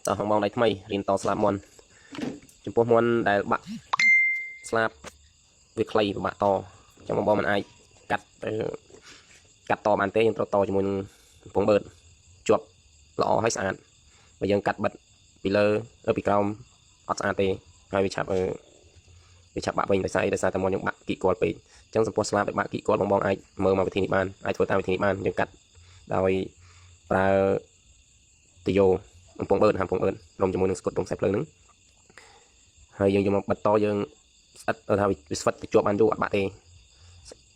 តោះបងដៃថ្មីរៀនតស្លាប់មុនចំពោះមុនដែលបាក់ស្លាប់វាខ្លីពិបាកតចឹងបងមិនអាចកាត់តបានទេយើងត្រូវតជាមួយនឹងកំពង់បឺតជាប់ល្អហើយស្អាតបើយើងកាត់បិទពីលើពីក្រោមអត់ស្អាតទេហើយវាឆាប់បាក់វិញដោយសារតែមុនយើងបាក់គីគល់ពេកចឹងចំពោះស្លាប់ដែលបាក់គីគល់បងអាចមើលមកវិធីនេះបានអាចធ្វើតាមវិធីនេះបានយើងកាត់ដោយប្រើទយោកំពង់បឺតហាំកំពង់បឺតរំជាមួយនឹងស្គុតរំខ្សែភ្លើងហ្នឹងហើយយើងយកមកបិទតយើងស្អិតថាវាស្វិតទៅជាប់បានយូរអត់បាក់ទេ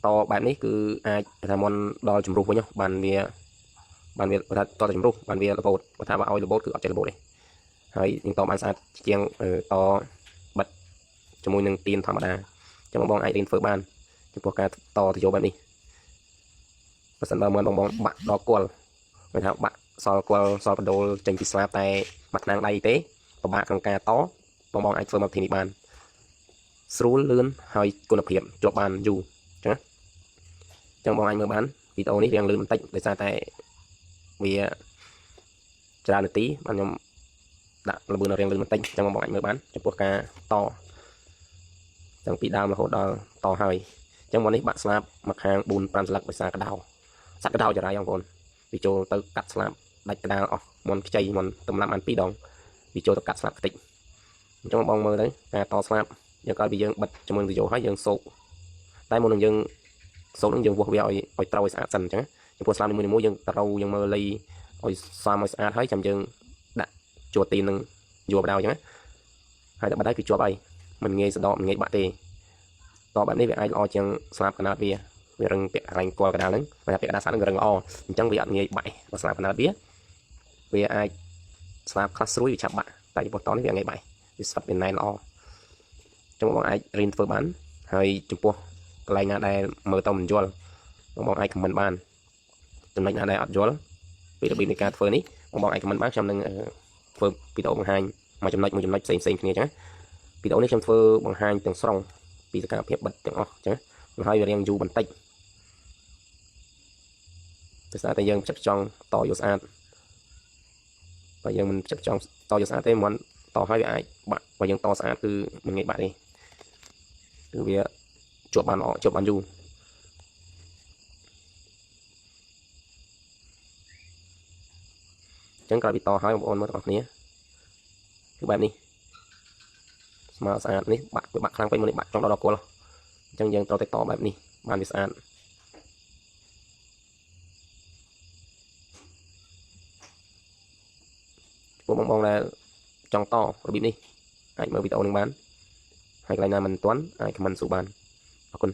តបែបនេះគឺអាចថាមុនដល់ជំរុះវិញបានវាថាតទៅជំរុះបានវារបូតបើថាបើឲ្យរបូតគឺអត់ចេះរបូតទេហើយយើងតបានស្អាតជាងតបិទជាមួយនឹងទៀនធម្មតាចឹងបងអាចរៀនធ្វើបានចំពោះការតទយោបែបនេះបើសិនបើមុនបងបាក់ដល់គល់គេថាបាក់សល់គល់សល់បដូលចេញពីស្លាបតែមួយឆ្នាំងដៃទេពិបាកក្នុងការតបងអាចធ្វើមកទីនេះបានស្រួលលឿនហើយគុណភាពជាប់បានយូរចឹងបងអាចមើលបានវីដេអូនេះរៀងលឿនបន្តិចដោយសារតែវាច្រើននាទីបានខ្ញុំដាក់ល្បឿនរៀងលឿនបន្តិចចឹងបងអាចមើលបានចំពោះការតចឹងពីដើមរហូតដល់តហើយចឹងមកនេះបាក់ស្លាបមួយខាង4 5ស្លឹកដោយសារកដោសត្វកដោចរាយបងប្អូនវាចូលទៅកាត់ស្លាបដាច់កដាលអស់មុនខ្ចីមុនតម្លាប់បាន2ដងវាចូលទៅកាត់ស្លាបខ្ទេចអញ្ចឹងបងមើលទៅការតស្លាបយើងក្រោយពីយើងបិទជាមួយទៅយោហើយយើងសូកតែមុននឹងយើងសូកនឹងយើងវាស់វាឲ្យត្រូវឲ្យស្អាតសិនអញ្ចឹងចំពោះស្លាបនីមួយៗយើងត្រូវយើងមើលលៃឲ្យសមឲ្យស្អាតហើយចាំយើងដាក់ជួទីននឹងយកបដៅអញ្ចឹងហើយតែបដៅគឺជាប់ហើយមិនងាយស្ដកមិនងាយបាក់ទេតបែបនេះវាអាចល្អជាងស្លាបកណាត់វារឹងពាក់កន្លែងគល់កដាលហ្នឹងបើថាពាក់កដាលស្អាតនឹងរឹងល្អអញ្ចឹងវាអត់ងាយបាក់បើស្លាបកណាត់វាអាចស្លាបខ្លះស្រួយវាឆាប់បាក់តែចំពោះតនេះវាងាយបាក់វាស្វិតវាណែនល្អចឹងបងអាចរៀនធ្វើបានហើយចំពោះកន្លែងណាដែលមើលទៅមិនយល់បងអាចខមមិនបានចំណុចណាដែលអត់យល់ពីរបៀបនៃការធ្វើនេះបងអាចខមមិនបានខ្ញុំនឹងធ្វើវីដេអូបង្ហាញមួយចំណុចផ្សេងគ្នាចឹងវីដេអូនេះខ្ញុំធ្វើបង្ហាញទាំងស្រុងពីសកម្មភាពបិទទាំងអស់ចឹងហើយវារៀងយូរបន្តិចដោយសារតែយើងផ្ចិតផ្ចង់តយកស្អាតបើយើងមិនផ្ចិតផ្ចង់តយកស្អាតទេមិនតហើយវាអាចបាក់បើយើងតស្អាតគឺមិនងាយបាក់ទេគឺវាជាប់បានល្អជាប់បានយូរចឹងក្រោយពីតហើយបងប្អូនមើលទាំងអស់គ្នាគឺបែបនេះស្មើស្អាតនេះបាក់វាបាក់ខ្លាំងពេកមកនេះបាក់ចង់ដល់គល់អញ្ចឹងយើងត្រូវតែតបែបនេះបានវាស្អាតពួកបងដែលចង់តរបៀបនេះអាចមើលវីដេអូនឹងបានហើយកន្លែងណាមិនទាន់អាចខមមិនសួរបានអរគុណ